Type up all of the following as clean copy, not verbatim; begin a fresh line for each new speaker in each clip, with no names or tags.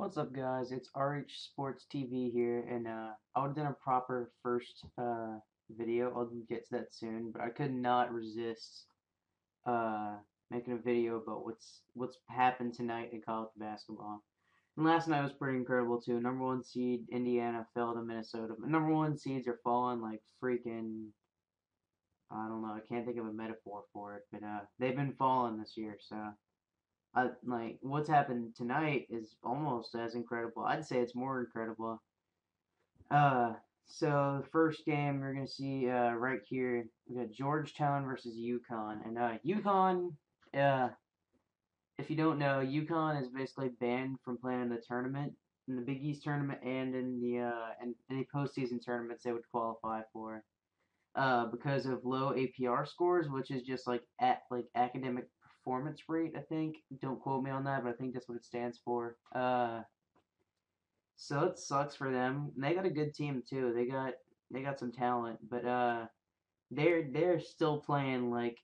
What's up, guys? It's RHSportsTV here, and I would have done a proper first video. I'll get to that soon, but I could not resist uh, making a video about what's happened tonight in college basketball. And last night was pretty incredible too. Number one seed Indiana fell to Minnesota. But number one seeds are falling like freaking. I don't know. I can't think of a metaphor for it, but they've been falling this year, so. Like what's happened tonight is almost as incredible. I'd say it's more incredible. Uh, so the first game we're gonna see right here, we got Georgetown versus UConn, and UConn. Uh, if you don't know, UConn is basically banned from playing in the tournament, in the Big East tournament, and in the and any postseason tournaments they would qualify for. Because of low APR scores, which is just like academic performance rate, I think. Don't quote me on that, but I think that's what it stands for. So it sucks for them. And they got a good team too. They got some talent, but they're still playing like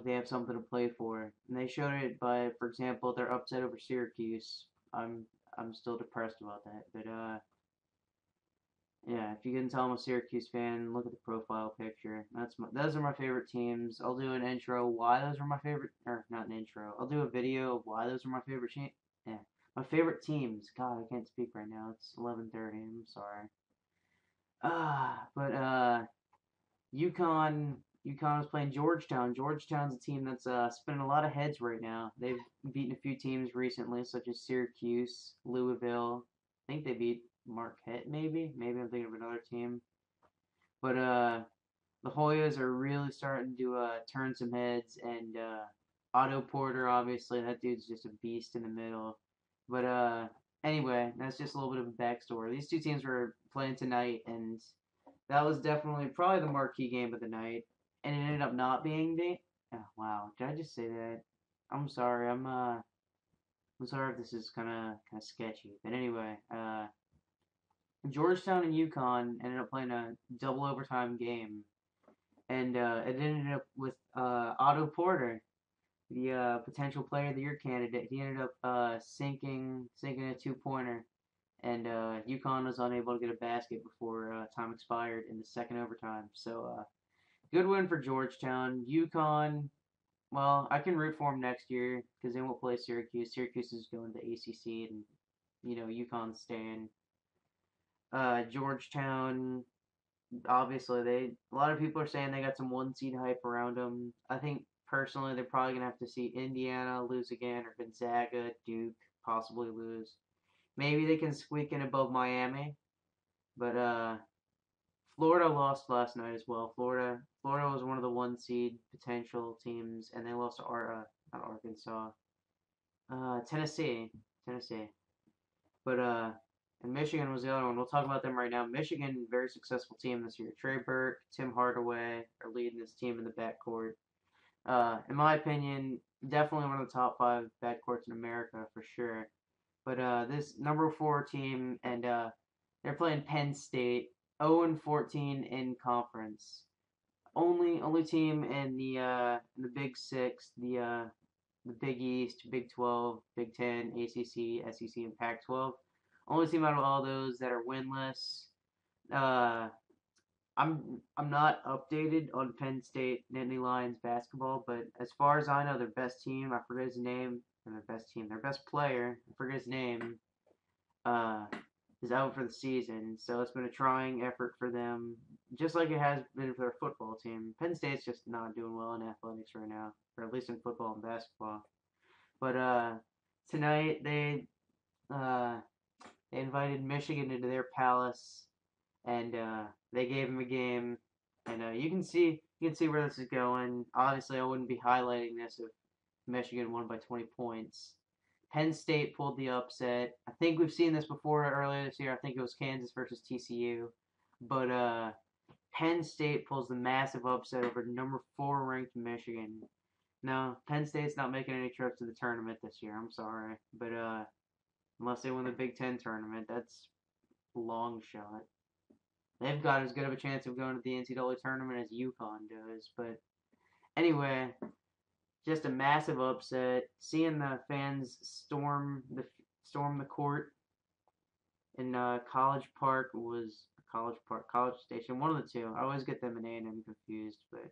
they have something to play for. And they showed it by, for example, their upset over Syracuse. I'm still depressed about that, but yeah, if you can tell I'm a Syracuse fan, look at the profile picture. Those are my favorite teams. I'll do an intro why those are my favorite, or not an intro. I'll do a video of why those are my favorite yeah, my favorite teams. God, I can't speak right now. It's 11:30. I'm sorry. But UConn is playing Georgetown. Georgetown's a team that's spinning a lot of heads right now. They've beaten a few teams recently, such as Syracuse, Louisville. I think they beat Marquette, maybe. Maybe I'm thinking of another team. But the Hoyas are really starting to turn some heads, and Otto Porter, obviously, that dude's just a beast in the middle. But anyway, that's just a little bit of a backstory. These two teams were playing tonight, and that was definitely probably the marquee game of the night, and it ended up not being the. Oh, wow, did I just say that? I'm sorry. I'm sorry if this is kind of sketchy, but anyway, Georgetown and UConn ended up playing a double overtime game, and it ended up with Otto Porter, the potential player of the year candidate. He ended up sinking a 2-pointer, and UConn was unable to get a basket before time expired in the second overtime. So good win for Georgetown. UConn, well, I can root for them next year because they won't play Syracuse. Syracuse is going to the ACC, and UConn's staying. Georgetown, obviously, a lot of people are saying they got some one seed hype around them. I think personally they're probably gonna have to see Indiana lose again, or Gonzaga, Duke possibly lose. Maybe they can squeak in above Miami, but Florida lost last night as well. Florida was one of the one seed potential teams, and they lost to not Arkansas, Tennessee. But and Michigan was the other one. We'll talk about them right now. Michigan, very successful team this year. Trey Burke, Tim Hardaway are leading this team in the backcourt. In my opinion, definitely one of the top 5 backcourts in America for sure. But this number 4 team, and they're playing Penn State, 0-14 in conference. Only team in the Big Six, the Big East, Big 12, Big 10, ACC, SEC, and Pac-12. Only team out of all those that are winless. Uh, I'm not updated on Penn State Nittany Lions basketball, but as far as I know, their best team, I forget his name, or their best player, I forget his name, uh, is out for the season. So it's been a trying effort for them, just like it has been for their football team. Penn State's just not doing well in athletics right now, or at least in football and basketball. But tonight uh, they invited Michigan into their palace, and they gave them a game. And you can see where this is going. Obviously, I wouldn't be highlighting this if Michigan won by 20 points. Penn State pulled the upset. I think we've seen this before earlier this year. I think it was Kansas versus TCU, but Penn State pulls the massive upset over number 4 ranked Michigan. No, Penn State's not making any trips to the tournament this year. I'm sorry, but unless they win the Big Ten tournament, that's a long shot. They've got as good of a chance of going to the NCAA tournament as UConn does. But anyway, just a massive upset. Seeing the fans storm the court And College Station, one of the two. I always get them and A&M confused, but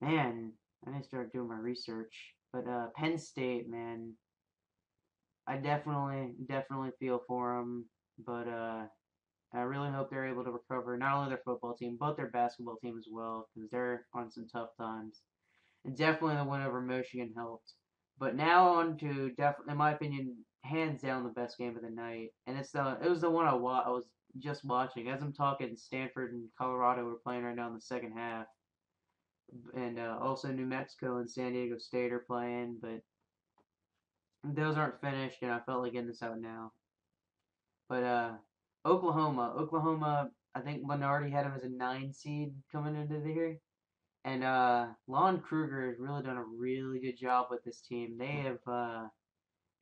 man, I need to start doing my research. But Penn State, man, I definitely feel for them, but I really hope they're able to recover not only their football team but their basketball team as well because they're on some tough times. And definitely the win over Michigan helped. But now on to definitely, in my opinion, hands down the best game of the night, and it was the one I was just watching as I'm talking. Stanford and Colorado were playing right now in the second half, and also New Mexico and San Diego State are playing, but those aren't finished, and I felt like getting this out now. But Oklahoma, I think Lenardi had him as a 9 seed coming into the year. And Lon Kruger has really done a really good job with this team. They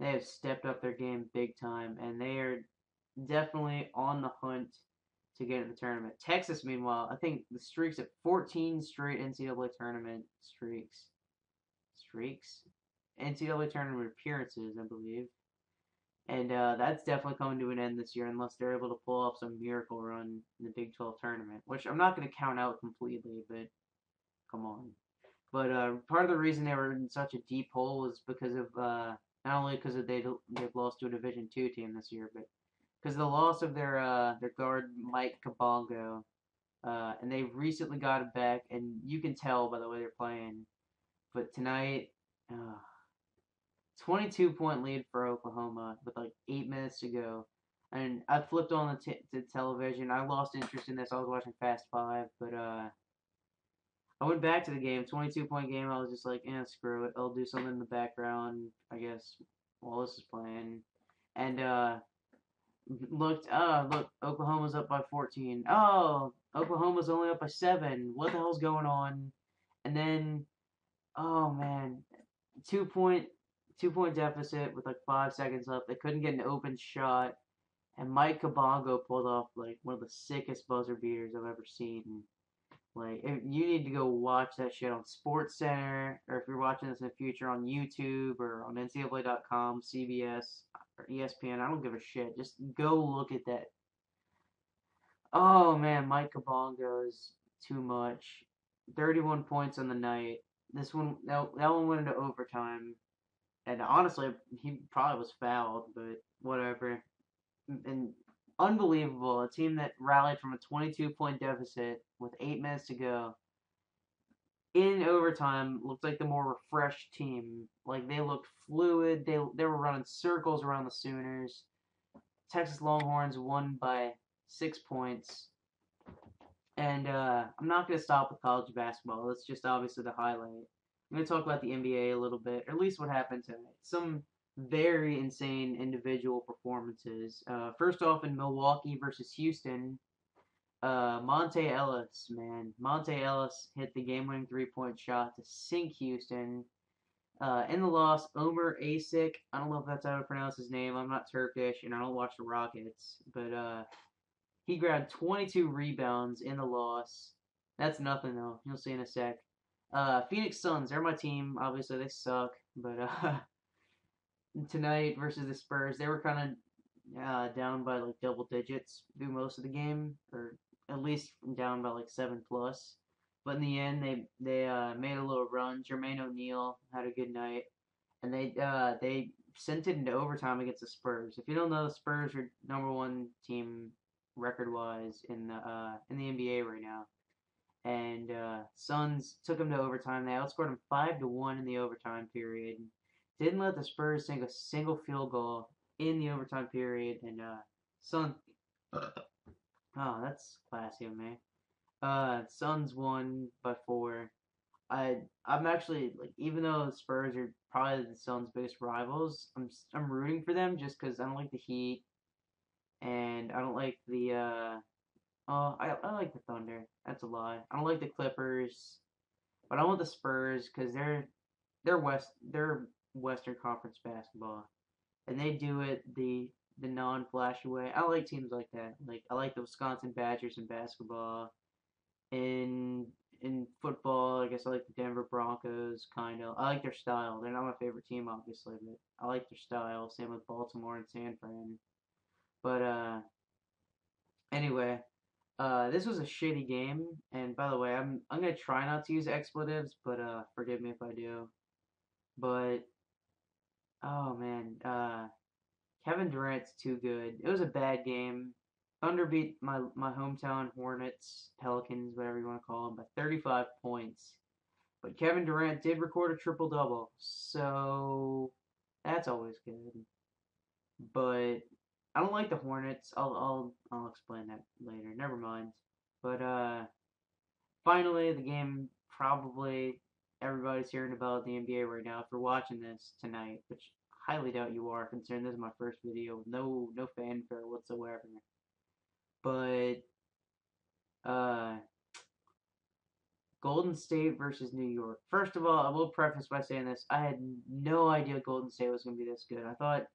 have stepped up their game big time, and they are definitely on the hunt to get in the tournament. Texas, meanwhile, I think the streaks at 14 straight NCAA tournament streaks, NCAA tournament appearances, I believe. And that's definitely coming to an end this year unless they're able to pull off some miracle run in the Big 12 tournament, which I'm not going to count out completely, but come on. But part of the reason they were in such a deep hole was because of not only because they've lost to a Division two team this year, but because of the loss of their guard Mike Kabongo, and they recently got it back, and you can tell by the way they're playing. But tonight, 22-point lead for Oklahoma with like 8 minutes to go. And I flipped on the television. I lost interest in this. I was watching Fast Five, but I went back to the game, 22-point game. I was just like, screw it. I'll do something in the background, I guess, while this is playing. And look, Oklahoma's up by 14. Oh, Oklahoma's only up by 7. What the hell's going on? And then, oh man, 2 point 2 point deficit with like 5 seconds left. They couldn't get an open shot, and Mike Kabongo pulled off like one of the sickest buzzer beaters I've ever seen. Like, you need to go watch that shit on Sports Center, or if you're watching this in the future on YouTube or on NCAA.com, CBS, or ESPN. I don't give a shit. Just go look at that. Oh man, Mike Kabongo is too much. 31 points on the night. That one went into overtime, and honestly, he probably was fouled, but whatever. And unbelievable. A team that rallied from a 22-point deficit with 8 minutes to go in overtime looked like the more refreshed team. Like they looked fluid. They were running circles around the Sooners. Texas Longhorns won by 6 points. And I'm not going to stop with college basketball. That's just obviously the highlight. I'm going to talk about the NBA a little bit, or at least what happened tonight. Some very insane individual performances. First off, in Milwaukee versus Houston, Monte Ellis, man. Monte Ellis hit the game-winning three-point shot to sink Houston. In the loss, Omer Asik. I don't know if that's how to pronounce his name. I'm not Turkish, and I don't watch the Rockets. But he grabbed 22 rebounds in the loss. That's nothing, though. You'll see in a sec. Phoenix Suns, they're my team. Obviously, they suck. But tonight versus the Spurs, they were kind of down by like double digits through most of the game, or at least down by like 7+. But in the end, they made a little run. Jermaine O'Neal had a good night, and they sent it into overtime against the Spurs. If you don't know, the Spurs are number one team record wise in the NBA right now. And Suns took them to overtime. They outscored them 5-1 in the overtime period. Didn't let the Spurs sink a single field goal in the overtime period. And Suns. Oh, that's classy of me. Suns won by 4. I'm actually like, even though the Spurs are probably the Suns' biggest rivals, I'm rooting for them just because I don't like the Heat and I don't like the I like the Thunder. That's a lie. I don't like the Clippers, but I want the Spurs because they're Western Conference basketball, and they do it the non-flashy way. I like teams like that. Like I like the Wisconsin Badgers in basketball. In in football, I guess I like the Denver Broncos. Kind of. I like their style. They're not my favorite team, obviously, but I like their style. Same with Baltimore and San Fran. But anyway, this was a shitty game. And by the way, I'm gonna try not to use expletives, but forgive me if I do. But oh man, Kevin Durant's too good. It was a bad game. Thunder beat my hometown Hornets, Pelicans, whatever you want to call them, by 35 points. But Kevin Durant did record a triple double, so that's always good. But I don't like the Hornets. I'll explain that later. Never mind. But finally the game probably everybody's hearing about the NBA right now if you're watching this tonight, which I highly doubt you are, considering this is my first video with no fanfare whatsoever. But uh Golden State versus New York. First of all, I will preface by saying this. I had no idea Golden State was going to be this good. I thought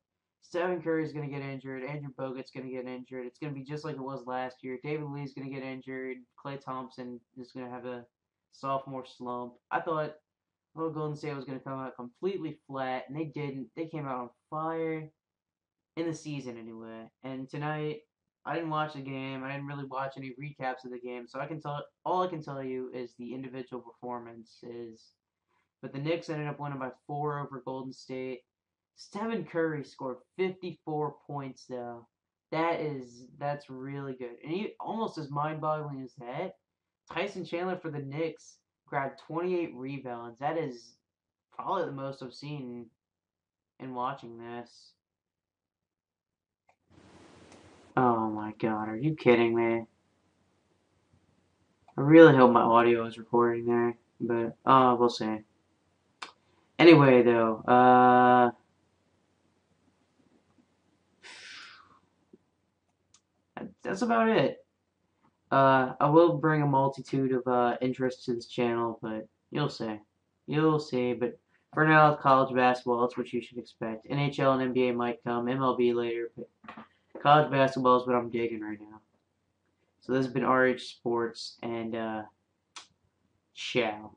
Stephen Curry is going to get injured. Andrew Bogut's going to get injured. It's going to be just like it was last year. David Lee's going to get injured. Klay Thompson is going to have a sophomore slump. I thought, oh, Golden State was going to come out completely flat, and they didn't. They came out on fire in the season anyway. And tonight, I didn't watch the game. I didn't really watch any recaps of the game, so I can tell all I can tell you is the individual performances. But the Knicks ended up winning by 4 over Golden State. Stephen Curry scored 54 points though. That's really good. And he, almost as mind-boggling as that, Tyson Chandler for the Knicks grabbed 28 rebounds. That is probably the most I've seen in watching this. Oh my god, are you kidding me? I really hope my audio is recording there, but we'll see. Anyway, though, that's about it. I will bring a multitude of interests to this channel, but you'll see. You'll see, but for now, it's college basketball. That's what you should expect. NHL and NBA might come, MLB later, but college basketball is what I'm digging right now. So this has been RH Sports, and ciao.